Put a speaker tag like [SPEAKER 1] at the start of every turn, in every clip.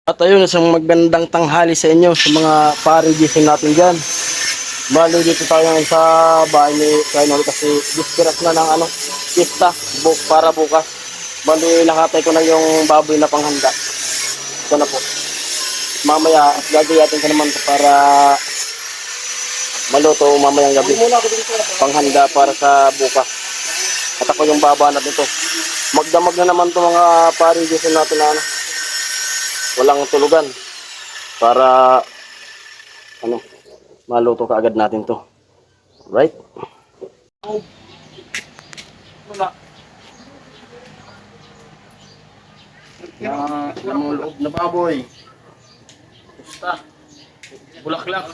[SPEAKER 1] At ayun, isang magandang tanghali sa inyo sa mga parigising natin dyan. Bali dito tayo ngayon sa bahay ni Kainol kasi dispiras na ng pista para bukas. Bali nakatay ko na yung baboy na panghanda. Ito na po. Mamaya gagayatin ko naman para maluto mamayang gabi. Panghanda para sa bukas. At ako yung babanat nito. Magdamag na naman itong mga parigising natin na walang tulugan para maluto kaagad natin to, right? Wala namuloob na baboy, pusta, bulaklak.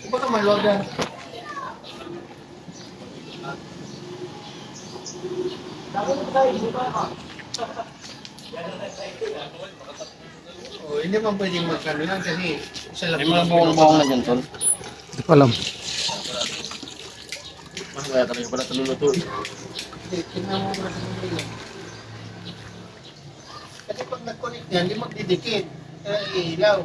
[SPEAKER 1] Iba naman loader.
[SPEAKER 2] Oh, hindi man pwedeng magkano lang kasi isa lang.
[SPEAKER 1] May mga buong-buong na dyan, tol.
[SPEAKER 3] Hindi ko alam.
[SPEAKER 1] Masaya talaga pala ito luluto.
[SPEAKER 2] Tingnan mo muna sa mga. Kasi pag nag-connect yan, hindi magdidikit. Kaya ilaw.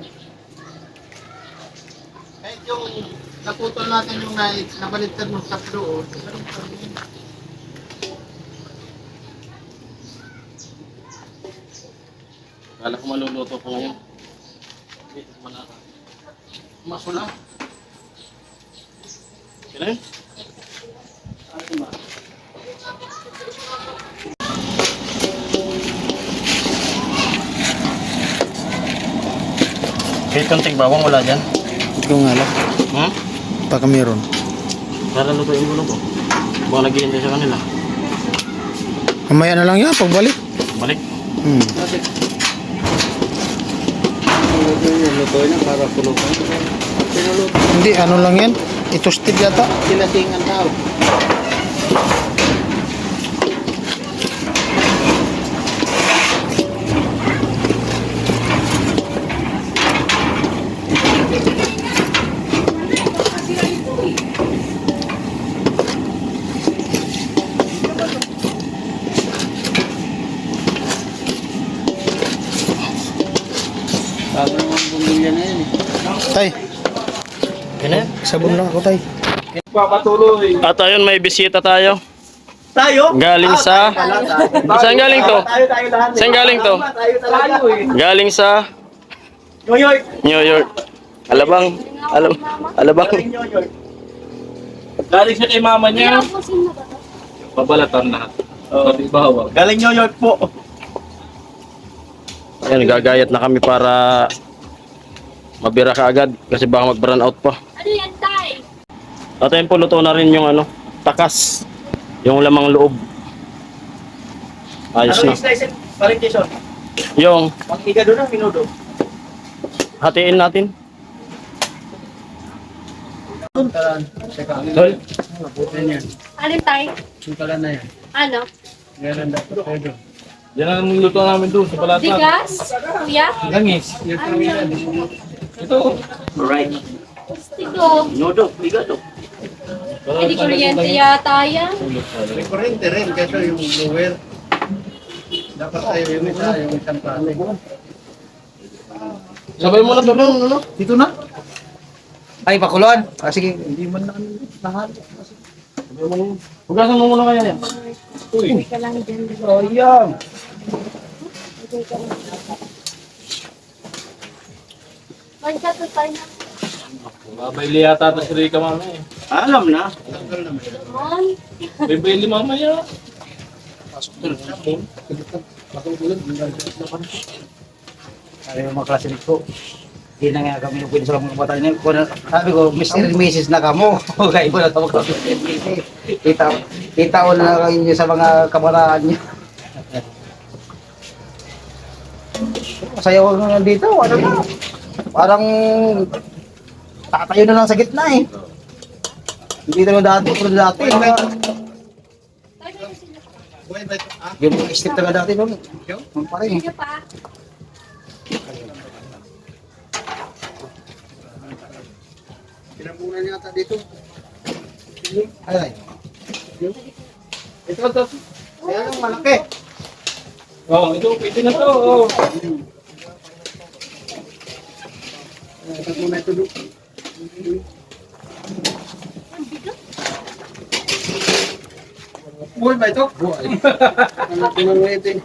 [SPEAKER 2] Kahit yung naputol natin yung nabaliktad mo sa doon, ganun pa rin.
[SPEAKER 1] Kala ko maluluto ko ngayon. Masula. Kaya yun? Kahit konting bawang wala dyan.
[SPEAKER 3] Hindi ko nga alam.
[SPEAKER 1] Hmm?
[SPEAKER 3] Baka meron.
[SPEAKER 1] Para lutuin ko lang po. Baka naghihintay sa kanila.
[SPEAKER 3] Mamaya na lang yan, pagbalik.
[SPEAKER 1] Balik.
[SPEAKER 2] Lutuin na para pulutan. Pinulutan.
[SPEAKER 3] Hindi, ano lang yan. Itosted yata.
[SPEAKER 2] Sinatingan tao. Bago naman bumilya na yun eh.
[SPEAKER 3] Tay,
[SPEAKER 1] Kaya yan?
[SPEAKER 3] sabon lang ako, tay.
[SPEAKER 2] Papatuloy.
[SPEAKER 1] At ayun, may bisita tayo.
[SPEAKER 2] Tayo?
[SPEAKER 1] Galing sa... Saan galing to?
[SPEAKER 2] Tayo lahat.
[SPEAKER 1] Saan galing to?
[SPEAKER 2] Tayo talaga.
[SPEAKER 1] Galing sa
[SPEAKER 2] New York.
[SPEAKER 1] New York. Alabang. Alabang.
[SPEAKER 2] New York.
[SPEAKER 4] Galing siya kay mama niya. Babalatan lahat. Pati bawang.
[SPEAKER 2] Galing New York po.
[SPEAKER 1] Ayan, gagayat na kami para mabira ka agad kasi baka mag-burn out pa.
[SPEAKER 5] Ano yan, tay?
[SPEAKER 1] At ayun po, luto na rin yung takas. Yung lamang loob. Ayos na.
[SPEAKER 2] Ano slice paring Jason?
[SPEAKER 1] Yung
[SPEAKER 2] Pang igado na, minudo.
[SPEAKER 1] hatiin natin.
[SPEAKER 2] Tol. Mabutin yan.
[SPEAKER 5] Ano, tay?
[SPEAKER 2] Suntalan na yan.
[SPEAKER 5] Ano?
[SPEAKER 2] Ganun dapat pwede.
[SPEAKER 4] Yan ang luto namin doon sa palatan.
[SPEAKER 5] Bigas? Kuya?
[SPEAKER 4] Langis. Ito.
[SPEAKER 2] Right.
[SPEAKER 5] Stigo.
[SPEAKER 2] Minudo, igado.
[SPEAKER 5] Hindi kuryente yata yan.
[SPEAKER 2] May kurente rin kasi yung blower. Dapat tayo yung isang plano.
[SPEAKER 4] Sabay mo na doon, ano?
[SPEAKER 3] Dito na. Ay, pakuluan. Sige, hindi man na lahat.
[SPEAKER 1] Hugasan mo muna kaya yan.
[SPEAKER 5] Hindi ka lang dyan.
[SPEAKER 3] Sayang.
[SPEAKER 5] Magkato tayo na.
[SPEAKER 4] Babayli yata na si Rika mama eh.
[SPEAKER 2] Alam na.
[SPEAKER 5] Naman.
[SPEAKER 4] Babayli mamaya.
[SPEAKER 3] Ay, yung mga klase ko. Hindi na nga kami yung pwede sa mga bata niya. Sabi ko, Mr. and Mrs. na kamo. Kaya ko na ito mga kita ko na kayo sa mga kamaraan niya. Sayaw na dito, ano na. Parang tatayo na lang sa gitna eh. Hindi naman dati, pero dati. Yung mga step talaga dati doon. Yung pa rin.
[SPEAKER 5] Sige pa.
[SPEAKER 2] Pinapunan yata dito.
[SPEAKER 3] Ay,
[SPEAKER 2] Ito, ito.
[SPEAKER 3] kaya lang malaki.
[SPEAKER 4] Oh, ito, pwede na to. Oh.
[SPEAKER 2] Ito muna ito. Buhay ba ito? Buhay. Anak ko ng ito.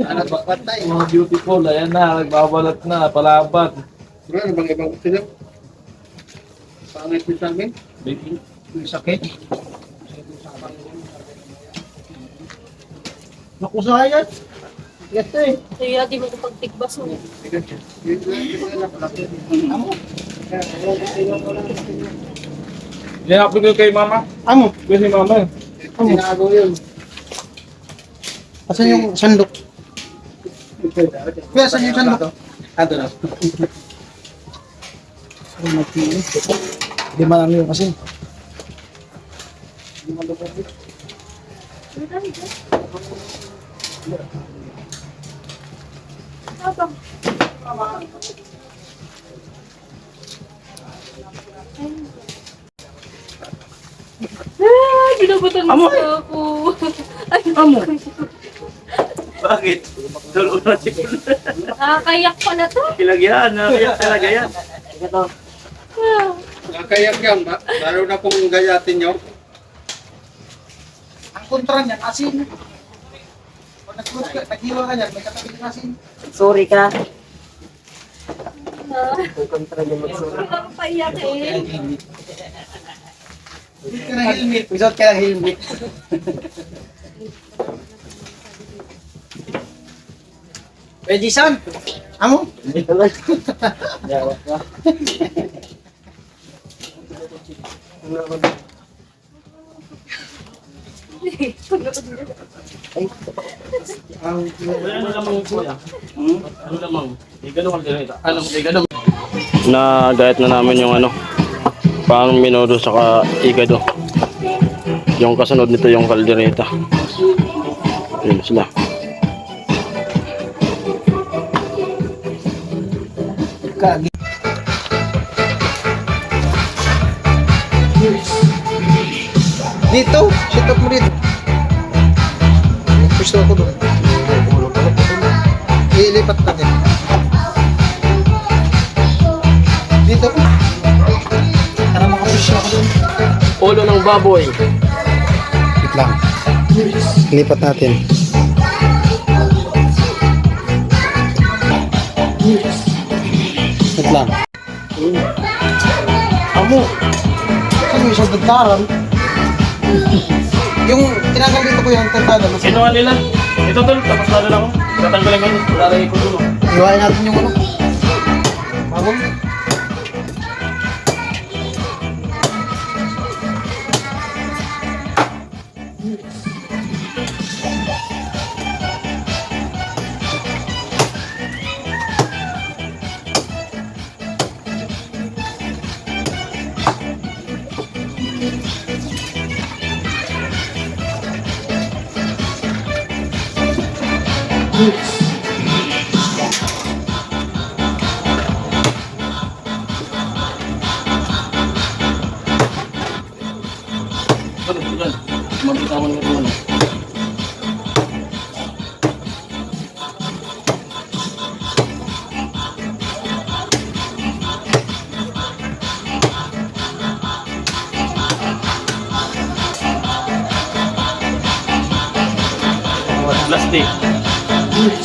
[SPEAKER 2] Anak ba patay?
[SPEAKER 4] Mga beautiful, ayan na, nagbabalat na, palabat.
[SPEAKER 2] Bro, ano bang ibang sila? Pangit mo sa amin?
[SPEAKER 4] Baking.
[SPEAKER 3] May sakit. Naku, sayang. Yes, eh.
[SPEAKER 5] Kaya di mo ko pagtigbas mo.
[SPEAKER 3] Amo.
[SPEAKER 4] Hinapin ko kay mama.
[SPEAKER 3] Amo.
[SPEAKER 4] Kasi mama.
[SPEAKER 2] Tinago yun.
[SPEAKER 3] Asan yung sandok? Kuya, asan yung sandok?
[SPEAKER 2] Ando na.
[SPEAKER 3] Di man ano yun kasi.
[SPEAKER 5] Habang. Ah, binabutan mo sa ako. Ay, amo.
[SPEAKER 1] Bakit? Dulo na si
[SPEAKER 5] Nakakayak pala to.
[SPEAKER 1] Kilagyan, nakakaya talaga yan.
[SPEAKER 5] Ah.
[SPEAKER 2] Nakayak yan. Lalo na kung gayatin nyo.
[SPEAKER 3] Ang kontra niyan, asin. Pag naghiwa ka niyan, may katabi ng asin.
[SPEAKER 1] Sorry ka.
[SPEAKER 5] Ang paiyak eh.
[SPEAKER 3] Without ka ng helmet. Without ka ng helmet. Pwede san? Amo?
[SPEAKER 1] Hindi talaga.
[SPEAKER 4] Ano namang kuya? Ano namang? Di ganun ang dinita. Ano, di ganun.
[SPEAKER 1] Na diet na namin yung ano, pang minudo saka igado. Yung kasunod nito yung kaldereta. Yun sila.
[SPEAKER 3] Kagi. Dito, sit up mo dito. Push ako doon. Ilipat natin. Dito. Para makapush ako doon.
[SPEAKER 1] Ulo ng baboy.
[SPEAKER 3] Wait lang. Lipat natin. Wait lang. Amo. Ano yung isang dagdaran? Yung tinanggal dito ko yung tentada.
[SPEAKER 4] Kinuha nila. Ito tol, tapos lalo lang ako. Tatanggalin ko yun. Lalagay ko dun.
[SPEAKER 3] Iwain natin yung ano. Bagong.
[SPEAKER 4] Ano, yan. Mabitawan ko dun. Plastic.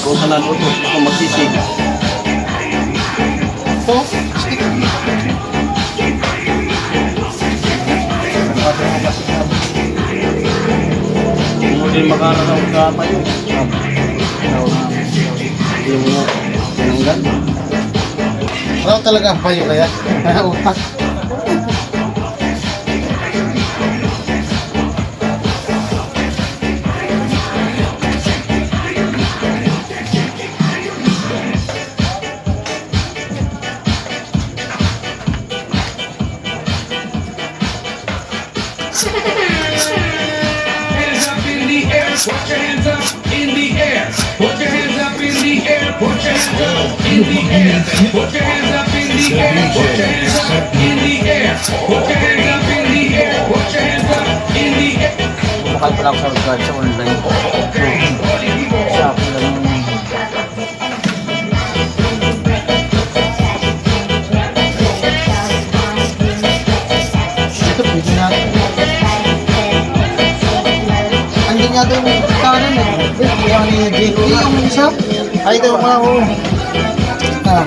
[SPEAKER 4] Kung ka naluto, ako magsisig.
[SPEAKER 3] Ito. Stick.
[SPEAKER 4] Hindi mo din makaranaw ka tayo.
[SPEAKER 1] Yung tinanggal.
[SPEAKER 3] Wala talaga ang payo kaya. Utak.
[SPEAKER 6] Hands up in the air, put your hands up in the air. Put your hands up in the air, put your hands up in the air. Put your hands up in the air, put your hands up in the air. Put your hands up in the air, put your hands
[SPEAKER 3] Sumakay pala ako sa guard sa online. So, siya ako lang. Ito, pwede natin. Andun nga doon yung kanan eh. Yung ni JP, yung isa. Ay, ito mga oh. Ah.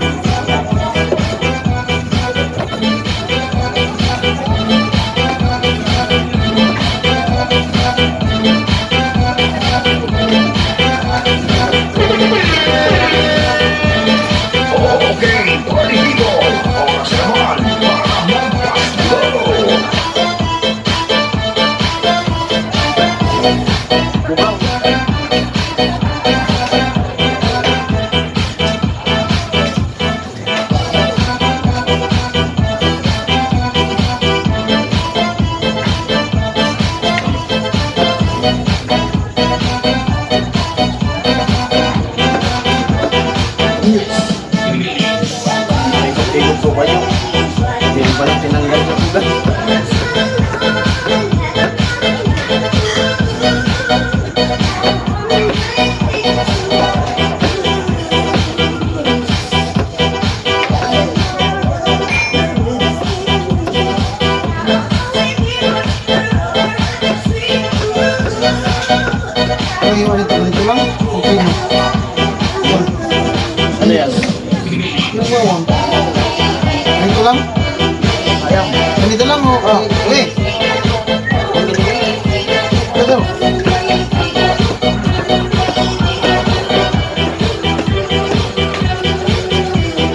[SPEAKER 6] Okay, party people, oras naman para magpasko.
[SPEAKER 1] Ikot po kayo. Hindi pa lang tinanggal yung ugat.
[SPEAKER 3] Ay, ulit lang. Okay na.
[SPEAKER 1] Ano yan?
[SPEAKER 3] Yung bawang. Ganito lang.
[SPEAKER 1] Ayang.
[SPEAKER 3] Ganito lang oh. Okay. Ito.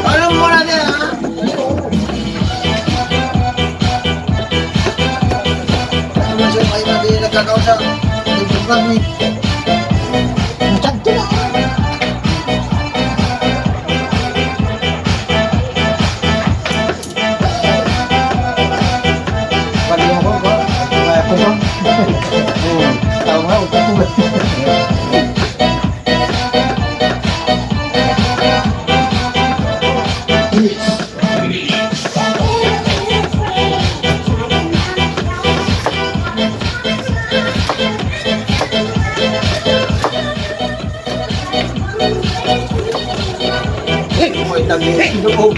[SPEAKER 3] Alam mo natin ha? Ano mo siya kayo natin nagkakausap? Nagpapag ni. Masyado na. Pali ako ba? Kaya ko ba? Tahu nga, utak ko ba? May tagli ko.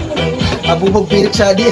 [SPEAKER 3] Abubog pirik sa di.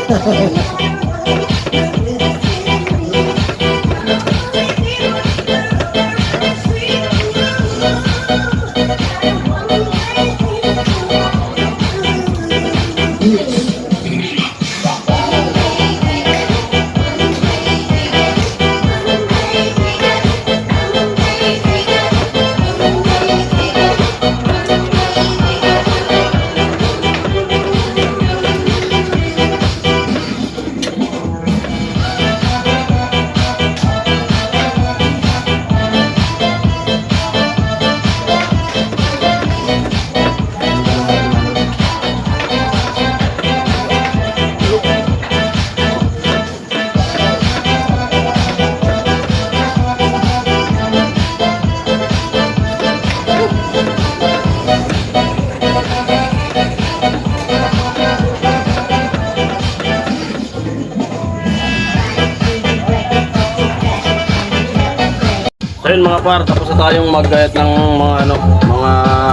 [SPEAKER 1] So yun mga par, tapos na tayong maggayat ng mga ano, mga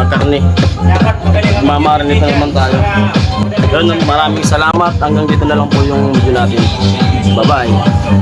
[SPEAKER 1] karne. Mamarinate na naman tayo. Yun, maraming salamat. Hanggang dito na lang po yung video natin. Bye-bye.